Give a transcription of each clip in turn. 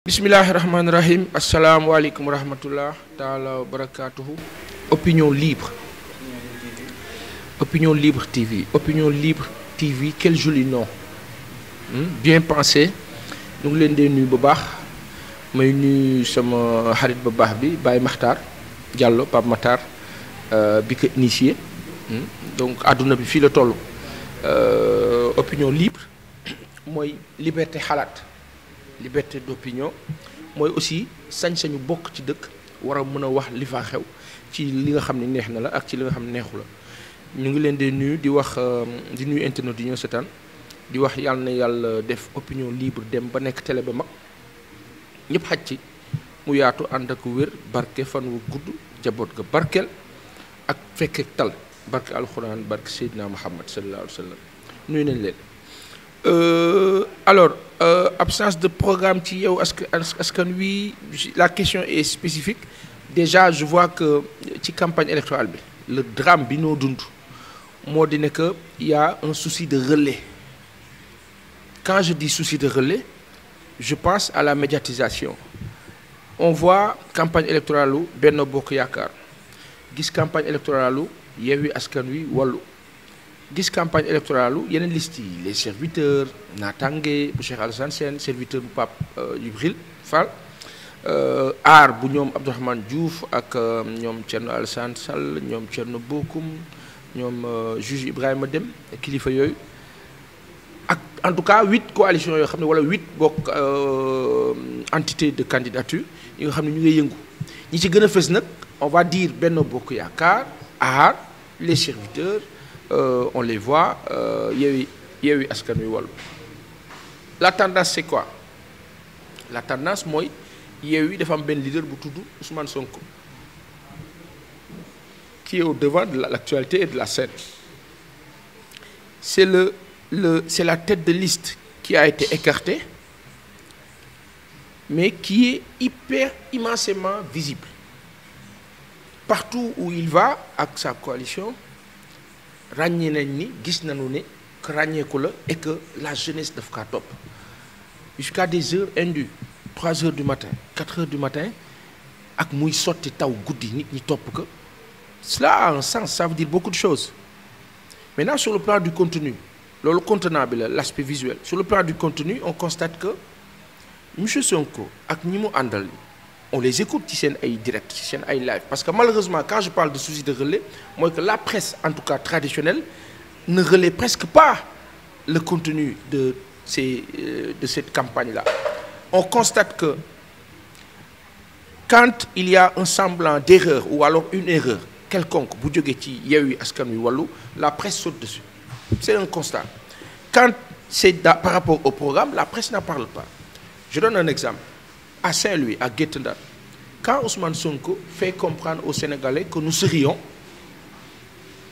Bismillahirrahmanirrahim. Assalamu alaikum wa rahmatullah ta'ala wa barakatuhu. Opinion libre. Opinion libre TV. Opinion libre TV, quel joli nom. Bien pensé. Nous leen di nuyu bu baax. May nuyu sama xarit bu baax bi Baye Makhtar Diallo, Pape Makhtar bi ko initié. Donc aduna bi fii la toll. Opinion libre mooy liberté xalaat. Liberté d'opinion mooy aussi sañ-sañu bokk ci dëkk war a mën a wax li fa xew ci li nga xam ne neex na la ak ci li nga xam ne neexu la ñu ngi leen di nuyu di wax di nuyu internet yi ñoo seetaan di wax yàlla na yàlla def opinion libre dem ba nekk télé ba mag ñëpp xaj ci mu yaatu ànd ak wér barke fan wu gudd jaboot ga barkeel ak fekke tal barke alxuraan barke Seydina Muhammad sallallahu alayhi wa sallam nuyu nañ leen. Alors, absence de programme ci yow askan wi, la question est spécifique. Déjà, je vois que ci campagne électorale bi le drame bi noo dund moo di ne que il y a un souci de relais. Quand je dis souci de relais, je pense à la médiatisation. On voit campagne électorale u Benno Bokk Yaakaar gis campagne électorale u Yewwi Askan Wi Wallu gis campagne électorale yeneen liste yi les serviteurs Natangué bu Cheikh Alassane Sène serviteur bu Pape Djibril Fall aar bu ñoom Abdourahmane Diouf ak ñoom Thierno Alassane Sall ñoom Thierno Bocoum ñoom juge Ibrahima Dem kilifa yooyu ak en tout cas 8 coalitions yoo xam ne wala 8 bokk entité de candidature yi nga xam ne ñu ngi yëngu ñi ci gën a fës nag on va dire Benno Bokk Yaakaar aar les serviteurs. On les voit, Yewwi Askan Wi Wallu. La tendance c'est quoi? La tendance mooy Yewwi dafa am benn leader bu tudd Ousmane Sonko qui est au devant de l'actualité et de la scène. C'est c'est la tête de liste qui a été écartée mais qui est hyper immensément visible. Partout où il va ak sa coalition ràññee nañ ni gis nañu ne que ràññeeku la et que la jeunesse daf kaa topp jusqu'à des heures indues 3 heures du matin 4 heures du matin ak muy sotti taw guddi nit ñi topp ko cela a un sens, ça veut dire beaucoup de choses. Maintenant sur le plan du contenu loolu contenant bi la l'aspect visuel sur le plan du contenu on constate que monsieur Sonko ak ñi mu àndal on les écoute ci seen ay direct ci seen ay live parce que malheureusement quand je parle de souci de relais mooy que la presse en tout cas traditionnelle ne relaie presque pas le contenu de cette campagne-là. On constate que quand il y a un semblant d'erreur ou alors une erreur quelconque bu jógee ci Yewwi Askan Wi Wallu la presse saute dessus. C'est un constat. Quand c'est par rapport au programme la presse n'en parle pas. Je donne un exemple. À Saint-Louis, à Guet Ndar, quand Ousmane Sonko fait comprendre aux Sénégalais que nous serions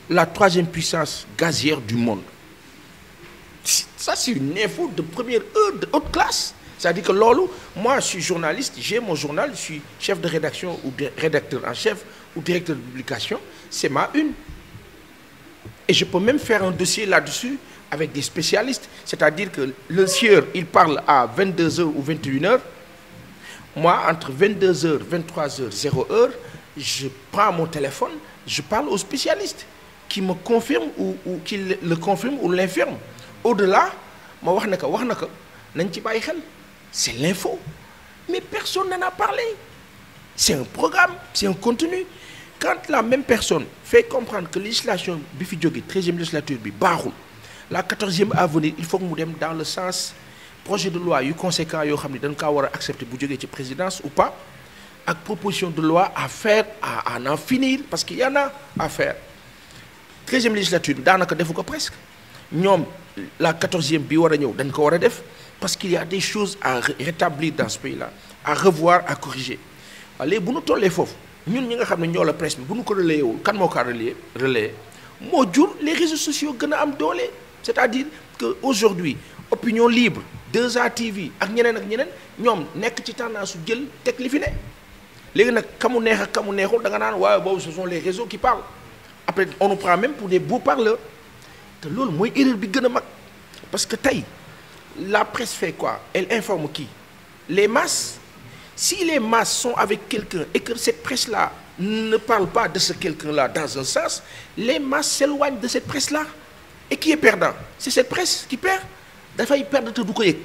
la 3e puissance gazière du monde. Ça, c'est une info de première heure, de haute classe. C'est-à-dire que loolu, moi, je suis journaliste, j'ai mon journal, je suis chef de rédaction ou rédacteur en chef ou directeur de publication, c'est ma une. Et je peux même faire un dossier là-dessus avec des spécialistes. C'est-à-dire que le sieur, il parle à 22h ou 21h. Moi, entre 22h, 23h, 0h, je prends mon téléphone, je parle aux spécialistes qui me confirment ou qui le confirment ou l'infirment. Au-delà, ma wax na ko nañ ci bàyyi xel. C'est l'info. Mais personne n'en a parlé. C'est un programme, c'est un contenu. Quand la même personne fait comprendre que législation bi fi jóge 13e législature bi baaxul, la 14e à venir, il faut que mu dem dans le sens projet de loi yu conséquent yoo xam ne dañ kaa war a accepter bu jógee ci présidence ou pas ak proposition de loi à faire à en finir parce qu'il y en a à faire 13e législature bi daanaka defu ko presque ñoom la 14e bi war a ñëw dañ ko war a def parce qu'il y a des choses à rétablir dans ce pays-là à revoir à corriger waaye léegi bu ñu tollee foofu ñun ñi nga xam ne ñoo la presse bi bu ñu ko relayé wul kan moo ko relayé moo jur les réseaux sociaux gën a am doole c'est-à-dire que aujourd'hui opinion libre 2A TV ak ñeneen ñoom nekk ci tendance su jël teg li fi ne léegi nag kamu neex ak kamu neexul da nga naan waaye boobu ce sont les réseaux qui parlent après on nous prend même pour des beaux parleurs te loolu mooy erreur bi gën a mag parce que tey la presse fait quoi? Elle informe qui? Les masses Si les masses sont avec quelqu'un et que cette presse-là ne parle pas de ce quelqu'un-là dans un sens, les masses s'éloignent de cette presse-là. Et qui est perdant? C'est cette presse qui perd. Dafay perdre te du ko yëg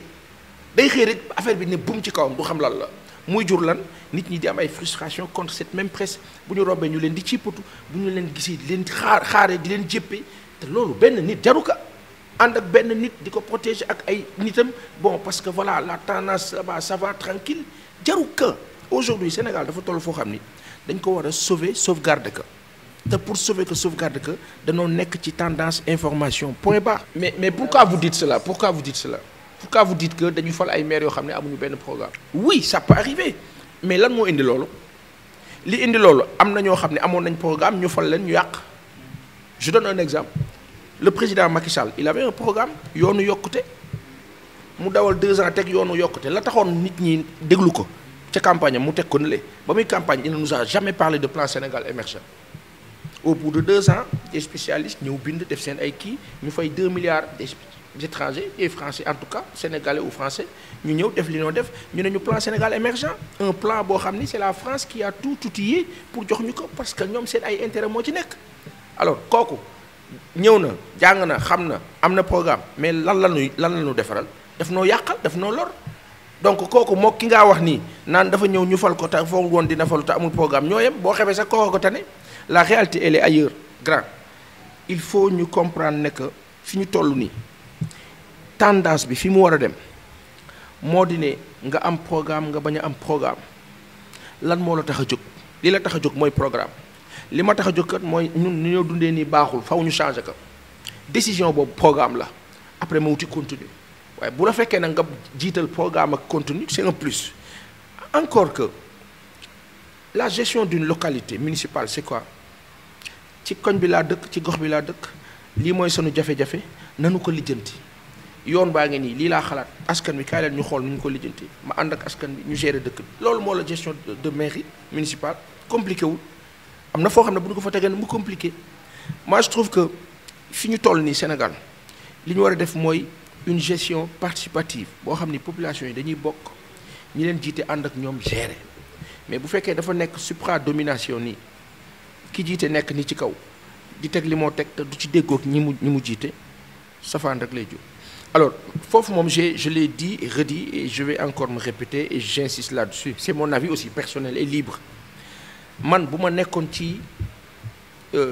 day xëy rek affaire bi ne bum ci kawam du xam lan la muy jur lan nit ñi di am ay frustration contre cette même presse bu ñu rombee ñu leen di ciipatu bu ñu leen gisee di leen xaaree di leen jéppee te loolu benn nit jaru ka ànd ak benn nit di ko protéger ak ay nitam bon parce que voilà la tendance ça va tranquille jaru ka. Aujourd'hui Sénégal dafa toll foo xam ni dañ ko war a sauvegarder ka te pour sauver que sauvegarder que dañoo nekk ci tendance information point barre. mais pourquoi vous dites cela pourquoi vous dites que dañu fal ay maires yoo xam ne amuñu benn programme. Oui ça peut arriver mais lan moo indi loolu li indi loolu am na ñoo xam ne amoon nañ programme ñu fal leen ñu yàq. Je donne un exemple le président Macky Sall il avait un programme yoonu yokkute mu dawal 2 ans teg yoonu yokkute la taxoon nit ñi déglu ko ca campagne mu teg ko ne ba muy campagne il ne nous a jamais parlé de plan Sénégal émergent. Au bout de 2 ans des spécialistes ñëw bind def seen ay kii ñu fay 2 milliards des étrangers et français en tout cas sénégalais ou français ñu ñëw def li ñoo def ñu ne ñu plan Sénégal émergent un plan boo xam ni c'est la France qui a tout outillé pour jox ñu ko parce que ñoom seen ay intérêt moo ci nekk. Alors kooku ñëw na jàng na xam na am na programme mais lan la ñu defaral daf noo yàqal daf noo lor donc kooku moo ki ngaa wax nii naan dafa ñëw ñu fal ko te foog woon dina falu te amul programme ñoo yem boo xamee sax kooku ko tane. La réalité elle est ailleurs grand il faut ñu comprendre ne que fi ñu toll nii tendance bi fi mu war a dem moo di ne nga am programme nga bañ a am programme lan moo la tax a jóg li la tax a jóg mooy programme li ma tax a jóg kat mooy ñun ni ñoo dundee nii baaxul faw ñu changer ko décision boobu programme la après ma wuti contenu waaye bu la fekkee nag nga jiital programme ak contenu c'est un plus encore que la gestion d'une localité municipale c'est quoi ci koñ bi laa dëkk ci gox bi laa dëkk lii mooy sunu jafe-jafe nanu ko lijjanti yoon baa ngi nii lii laa xalaat askan wi kaay leen ñu xool nu ñu ko lijjanti ma ànd ak askan bi ñu gérer dëkk bi loolu moo la gestion de mairie municipale compliqué wul am na foo xam ne bu ñu ko fa tegee mu compliqué moi je trouve que fi ñu toll nii Sénégal li ñu war a def mooy une gestion participative boo xam ni population yi dañuy bokk ñi leen jiite ànd ak ñoom gérer mais bu fekkee dafa nekk supra-domination nii ki jiite nekk ni ci kaw di teg li moo teg te du ci déggoog ñi mu jiite safaan rek lay jóg. Alors foofu moom je l'ai dit et redit et je vais encore me répéter et j'insiste là-dessus c'est mon avis aussi personnel et libre man bu ma nekkoon ci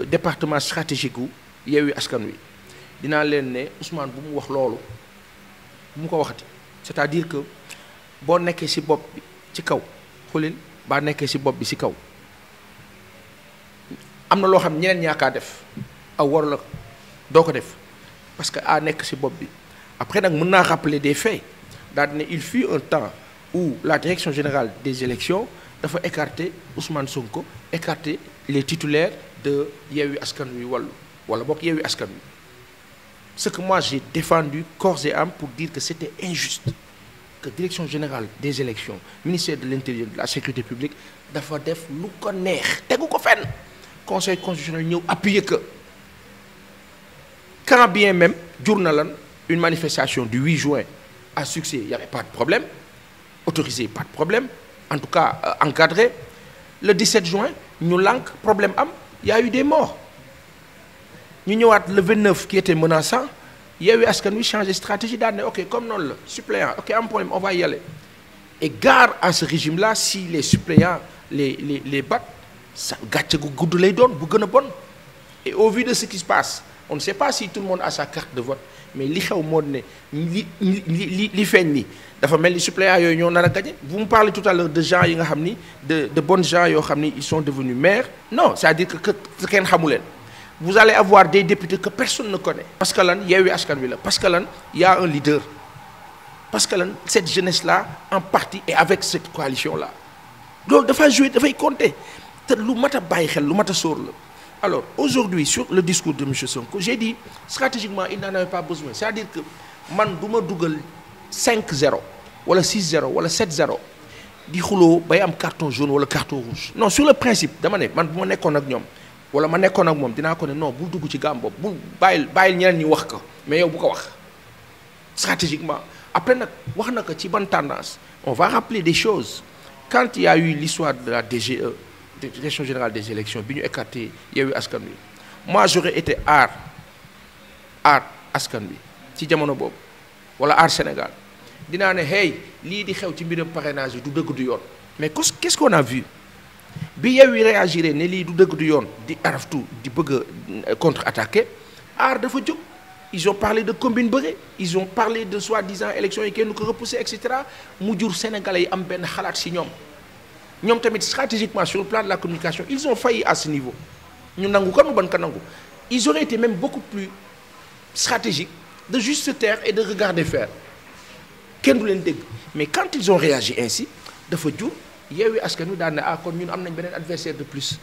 département stratégique wu Yewwi Askan Wi dinaa leen ne Ousmane bu mu wax loolu bu mu ko waxati c'est-à-dire que boo nekkee ci bopp bi ci kaw xulil baa nekkee ci bopp bi ci kaw am na loo xam ñeneen ñaakaa def aw waru la doo ko def parce que a nekk ci bopp bi après nag mën naa rappeler des faits daal di ne il fut un temps où la direction générale des élections dafa écarter Ousmane Sonko écarter les titulaires de Yewwi Askan Wi Wallu wala bokk Yewwi Askan Wi ce que moi j'ai défendu corps et âme pour dire que c'était injuste que direction générale des élections ministère de l'intérieur de la sécurité publique dafa def lu ko neex tegu ko fenn conseil constitutionnel ñëw appuyer que quand bien même jur na lan une manifestation du 8 juin à succès il y avait pas de problème autorisé pas de problème en tout cas encadré le 17 juin ñu lànk problème am il y a eu des morts ñu ñëwaat le 29 qui était menaçant Yewwi Askan Wi changé stratégie daal ne ok comme noonu la suppléant ok am problème on va y aller et gare à ce régime là si les suppléants les battent sa gàcce gu gudd lay doon bu gën a bon et au vu de ce qui se passe on ne sait pas si tout le monde a sa carte de vote mais li xew moo ne li feeñ ni dafa mel ni suppléants yooyu ñoo nar a gagné vous me parlez tout à l'heure de gens yi nga xam ni de bonnes gens yoo xam ni ils sont devenus maires non c'est-à-dire que kenn xamu leen vous allez avoir des députés que personne ne connaît parce que lan Yewwi Askan Wi la parce que lan y a un leader parce que lan cette jeunesse là en partie est avec cette coalition là loolu dafa jouer dafay compter te lu mat a bàyyi xel lu mat a sóor la alors aujourd'hui sur le discours de monsieur Sonko j'ai dit stratégiquement il n'en avait pas besoin c'est-à-dire que man du ma dugal 5-0 wala 6-0 wala 7-0 di xuloo bay am carton jaune wala carton rouge non sur le principe dama ne man bu ma nekkoon ak ñoom wala ma nekkoon ak moom dinaa ko ne non bul dugg ci gaam boobu bul bàyyil ñeneen ñi wax ko mais yow bu ko wax stratégiquement après nag wax na ko ci ban tendance on va rappeler des choses quand il y a eu l'histoire de la DGE, Direction générale des élections bi ñu écarté Yewwi Askan Wi, moi j'aurais été aar askan wi ci jamono boobu wala aar Sénégal dinaa ne hey lii di xew ci mbiram parrainage yi du dëgg du yoon. mais qu'est-ce qu'on a vu bi Yewwi réagiré ne lii du dëgg du yoon di araftu di bëgg a contre-attaquer aar dafa jóg. Ils ont parlé de combine bëre, ils ont parlé de soi-disant élections yi kenn ko repousser et cetera mu jur sénégalais yi am benn xalaat ci ñoom tamit stratégiquement sur le plan de la communication ils ont failli à ce niveau ñu nangu ko nu ban ko nangu. Ils auraient été même beaucoup plus stratégiques de juste se taire et de regarder faire kenn du leen dégg. Mais quand ils ont réagi ainsi dafa jur Yewwi Askan Wi daan ne kon ñun am nañ beneen adversaire de plus.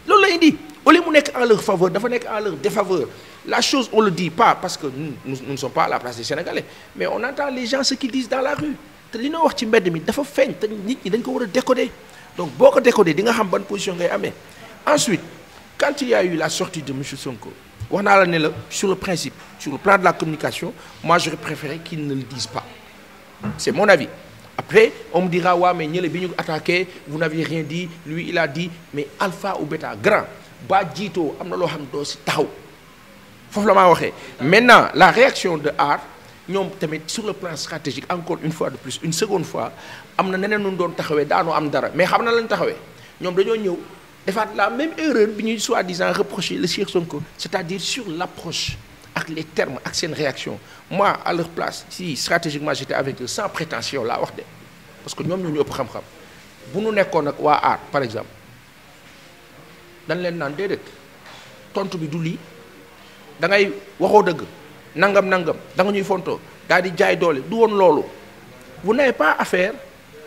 loolu la indi au lieu mu nekk en leur faveur dafa nekk en leur défaveur. La chose on le dit pas parce que nous ne sommes pas à la place des Sénégalais mais on entend les gens ce qu'ils disent dans la rue te li ñoo wax ci mbedd mi dafa feeñ te nit ñi dañ ko war a décoder donc boo ko décoder di nga xam ban position ngay amee. Ensuite quand il y a eu la sortie de monsieur Sonko wax naa la ne la sur le principe sur le plan de la communication moi j'aurais préféré qu'ils ne le disent pas c'est mon avis. Après on me dira waaw mais ñële bi ñu attaqué vous n'aviez rien dit lui il a dit mais alpha ou bêta grand ba jiitoo am na loo xam doo si taxaw. foofu la maa waxee maintenant la réaction de aar ñoom tamit sur le plan stratégique encore une fois de plus une seconde fois am na neneen nu doon taxawee daanoo am dara mais xam na lañ taxawee ñoom dañoo ñëw defaat la même erreur bi ñuy soi-disant reprocher le Cheikh Sonko c'est-à-dire sur l'approche ak les termes ak seen réaction moi à leur place si stratégiquement j'étais avec eux sans prétention laa wax de parce que ñoom ñoo ñu ëpp xam-xam bu nu nekkoon ak waa aar par exemple dañ leen naan déedéet tontu bi du lii. da ngay waxoo dëgg nangam da nga ñuy fontoo daal di jaay doole du woon loolu vous n'avez pas affaire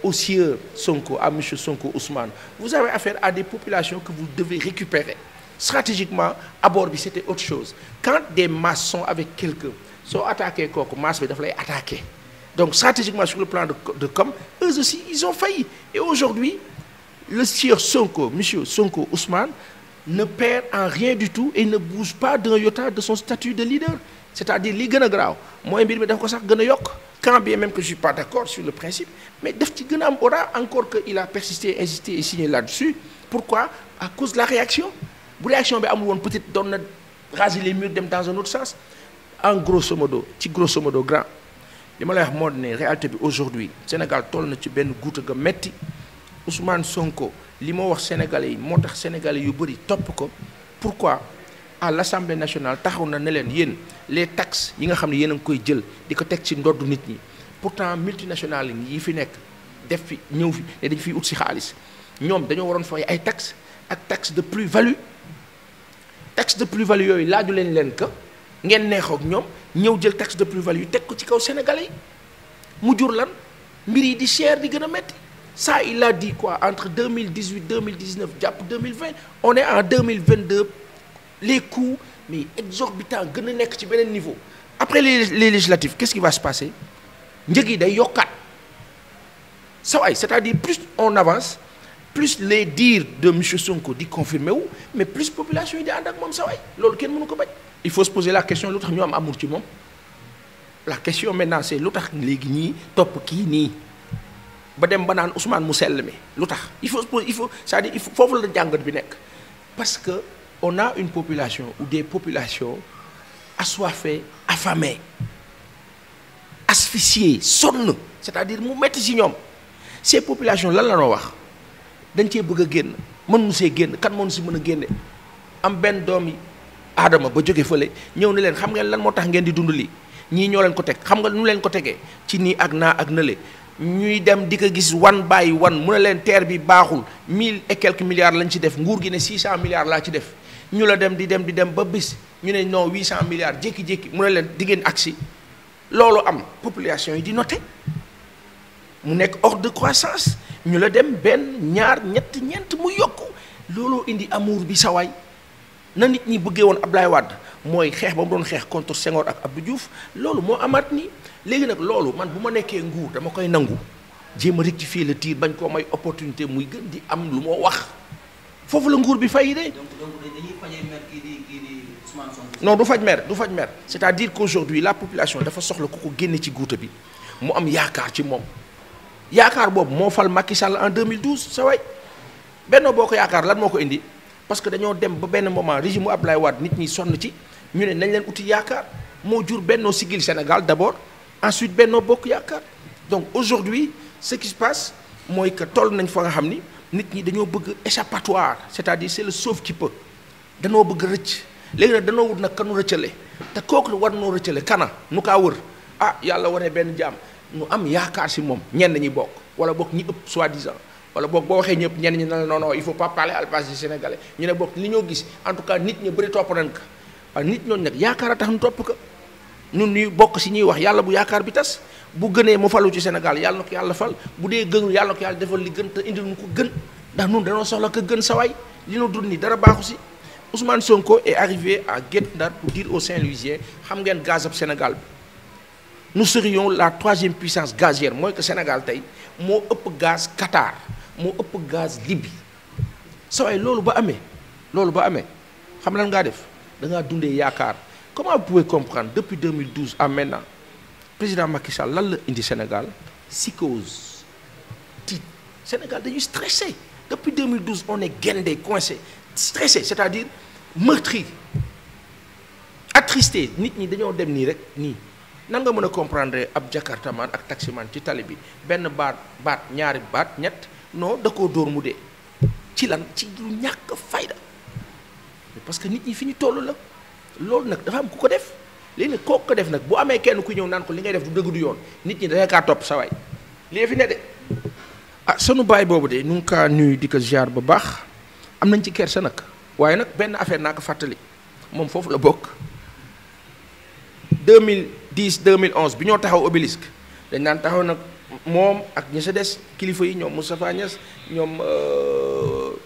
au sieur Sonko à monsieur Sonko Ousmane vous avez affaire à des populations que vous devez récupérer stratégiquement à bord bi c'était autre chose quand des masses sont avec quelqu'un soo attaqué kooku masse bi dafa lay attaqué donc stratégiquement sur le plan de com eux aussi ils ont failli et aujourd'hui le sieur Sonko monsieur Sonko Ousmane ne perd en rien du tout et ne bouge pas d'un iota de son statut de leader c'est-à-dire li gën a graaw mooy mbir mi daf ko sax gën a yokk quand bien même que je suis pas d'accord sur le principe mais daf ci gën a am aura encore que il a persisté insisté et signé là-dessus pourquoi à cause de la réaction bu réaction bi amul woon peut-être doon na raser les murs dem dans un autre sens en grosso modo grand li ma lay wax moo ne réalité bi aujourd'hui Sénégal toll na ci benn guuta ga metti Ousmane Sonko li ma wax sénégalais yi moo tax sénégalais yu bëri topp ko pourquoi à l'Assemblée nationale taxaw na ne leen yéen les taxes yi nga xam ne yéen a ngi koy jël di ko teg ci ndoddu nit ñi pourtant multinationales yi fi nekk def fi ñëw fi ne dañ fiy ut si xaalis ñoom dañoo waroon fay ay taxes ak taxe de plus-value yooyu laaju leen que ngeen neexook ñoom ñëw jël taxe de plus-value teg ko ci kaw sénégalais yi mu jur lan mbir yi di cher di gën a metti ça il a dit quoi entre 2018 2019 jàpp 2020 on est en 2022 les coûts mais exorbitants gën a nekk ci beneen niveau après les législatives qu'est-ce qui va se passer njëg yi day yokkaat sa waay c'est-à-dire plus on avance plus les dires de monsieur Sonko di confirmer wu mais plus population yi di ànd ak moom sa waay loolu kenn mënu ko bañ. il faut se poser la question lu tax ñu am amour ci moom la question maintenant c'est lu tax léegi ñii topp kii nii ba dem ba naan Ousmane mu sell mi lu tax il faut c'est-à-dire il faut foofu la jàngat bi nekk parce que on a une population ou des populations assoiffées affamées asphyxiées sonn c'est-à-dire mu metti ci ñoom ces populations lan la noo wax dañ cee bëgg a génn mënuñu see génn kan mënu si mën a génne am benn doom yi aadama ba jóge fële ñëw na leen xam ngeen lan moo tax ngeen di dund lii ñii ñoo leen ko teg xam nga nu leen ko tegee ci nii ak naa ak nële ñuy dem di ko gis wan bàyyi wan mu ne leen terre bi baaxul 1000 et quelques milliards lañ ci def nguur gi ne 600 milliards laa ci def ñu la dem di dem ba bis ñu ne non 800 milliards jékki-jékki mu ne leen di ngeen agsi loolu am population yi di noter mu nekk hors de croissance ñu la dem benn ñaar ñett ñeent mu yokku looloo indi amour bi sawaay na nit ñi bëggee woon Ablaye Wade mooy xeex ba mu doon xeex contre Senghor ak Abdou Diouf loolu moo amaat nii léegi nag loolu man bu ma nekkee nguur dama koy nangu jéem a rectifier le tir bañ koo may opportunité muy gën di am lu moo wax foofu la nguur bi fay de. donc dañuy fajee mer kii di Ousmane Sonko. non du faj mer c'est-à-dire qu'aujourd'hui la population dafa soxla ku ko génne ci guuta bi mu am yaakaar ci moom yaakaar boobu moo fal Macky Sall en 2012 sa waay Benno Bokk Yaakaar lan moo ko indi parce que dañoo dem ba benn moment régime mu Abdoulaye Wade nit ñi sonn ci ñu ne nañ leen uti yaakaar moo jur Benno Siggil Sénégal d'abord ensuite Benno Bokk Yaakaar donc aujourd'hui ce qui se passe mooy que toll nañ fa nga xam ni nit ñi dañoo bëgg échappatoire c'est-à-dire c'est le sauve qui peut danoo bëgg rëcc léegi nag danoo wut nag kanu rëccale te kooku war noo rëccale kana nu kaa wër yàlla wane benn jaam nu am yaakaar si moom ñenn ñi bokk wala bokk ñi ëpp soi-disant wala bokk boo waxee ñëpp ñenn ñi ne non il faut pas parler à la place des Sénégalais ñu ne bokk li ñoo gis en tout cas nit ñi bëri topp nañ ko waaye nit ñooñu nag yaakaar a tax ñu topp ko ñun ñuy bokk si ñuy wax yàlla bu yaakaar bi tas bu gënee mu falu ci Sénégal yàlla na ko yàlla fal bu dee gënul yàlla na ko yàlla defal li gën te indil ñu ko gën ndax ñun dañoo soxla ko gën sawaay li ñu dund ni dara baaxu si Ousmane Sonko est arrivé à Guet Ndar pour dire aux Saint-Louisiens xam ngeen gaz ab Sénégal bi nous serions la 3e puissance gazière mooy que Sénégal tey moo ëpp gaz Qatar moo ëpp gaz Libye sawaay loolu ba amee xam lan ngaa def da ngaa dundee yaakaar comment vous pouvez comprendre depuis 2012 à maintenant président Macky Sall lan la indi Sénégal psychose tiit Sénégal dañuy stressé depuis 2012 on est guindé coincé stressé c'est-à-dire meurtri attristé nit ñi dañoo dem nii rek nii nan nga mën a comprendre ab jakartaman ak taximan ci tali bi benn baat ñaari baat ñett non da koo dóor mu dee ci lan ci lu ñàkk fayda parce que nit ñi fi ñu toll la loolu nag dafa am ku ko def léegi nag kooku ko def nag bu amee kenn ku ñëw naan ko li ngay def du dëgg du yoon nit ñi dañoo kaa topp sa waay lii fi ne de sunu baay boobu de nu ngi kaa nuyu di ko ziar ba baax am nañ ci kersa nag waaye nag benn affaire naa ko fàttali moom foofu la bokk 2010 2011 bi ñoo taxaw obélisque dañ naan taxaw nag moom ak ñi sa des kilifa yi ñoom Moustapha Niasse ñoom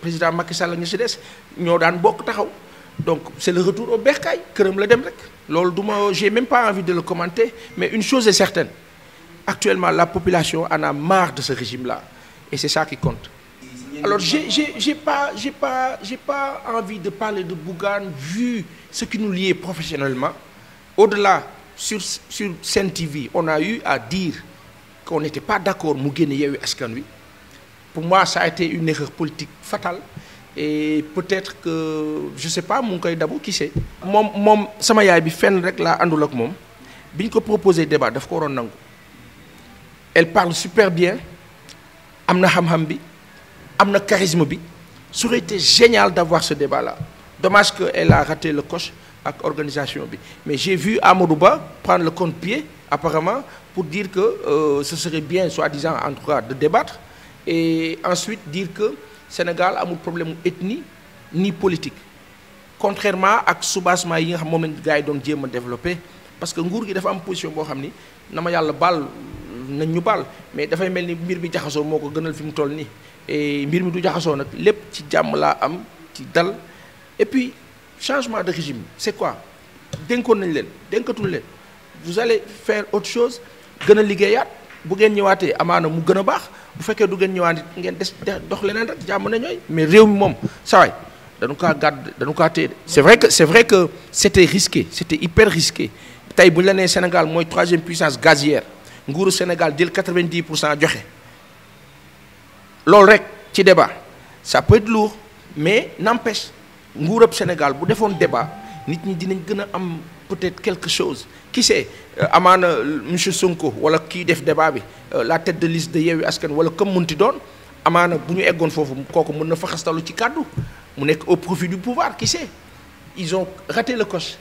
président Macky Sall ak ñi sa des ñoo daan bokk taxaw donc c'est le retour au bercail këram la dem rek loolu du ma j'ai même pas envie de le commenter mais une chose est certaine actuellement la population en a marre de ce régime-là et c'est ça qui compte. Alors j'ai pas envie de parler de Bougane vu ce qui nous liait professionnellement. Au-delà sur Sen TV on a eu à dire qu'on n'était pas d'accord mu génne Yewwi Askan Wi. Pour moi ça a été une erreur politique fatale et peut-être que je sais pas mu ngi koy dabu qui sait. moom sama yaay bi fenn rek laa àndul ak moom bi ñu ko proposé débat daf ko waroon nangu. Elle parle super bien am na xam-xam bi am na charisme bi ça aurait été génial d'avoir ce débat-là dommage que elle a raté le coche ak organisation bi mais j'ai vu Amadou Ba prendre le contre-pied apparemment pour dire que ce serait bien soi-disant en tout cas de débattre et ensuite dire que Sénégal amul problème ethnie ni politique contrairement ak soubassement yi nga xam moom lañ gars yi doon jéem a développer parce que nguur gi dafa am position boo xam ni na ma yàlla baal nañ ñu baal mais dafay mel ni mbir mi jaxasoo moo ko gënal fi mu toll nii et mbir mi du jaxasoo nag lépp ci jàmm laa am ci dal et puis changement de régime c'est quoi dénkoon nañ leen dénkatul leen vous allez faire autre chose gën a liggéeyaat bu ngeen ñëwaatee amaana mu gën a baax bu fekkee du ngeen ñëwaat ngeen des dox leneen rek jàmm na ñooy mais réew mi moom sawaay dañu kaa gàdd dañu kaa téye c'est vrai que c'était risqué c'était hyper risqué tey bu ñu la nee Sénégal mooy 3e puissance gazière nguuru Sénégal jël 90% joxe loolu rek ci débat ça peut être lourd mais n'empêche nguurab Sénégal bu defoon débat nit ñi dinañ gën a am peut-être quelque chose qui sait amaana monsieur Sonko wala kii def débat bi la tête de liste de Yewwi Askan wala comme munti doon amaana bu ñu eggoon foofu kooku mën na fa xastalu ci kàddu mu nekk au profit du pouvoir qui sait ils ont raté le coche.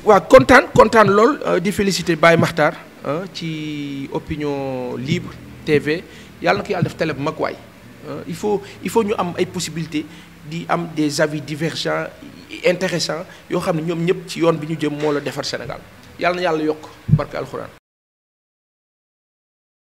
waaw kontaan lool di féliciter Baye Makhtar ci Opinion Libre TV yàlla na ko yàlla def télé bu mag waay il faut ñu am ay possibilités di am des avis divergents intéressants yoo xam ne ñoom ñëpp ci yoon bi ñu jëm moo la defar Sénégal yàlla na yàlla yokk barke alxuraan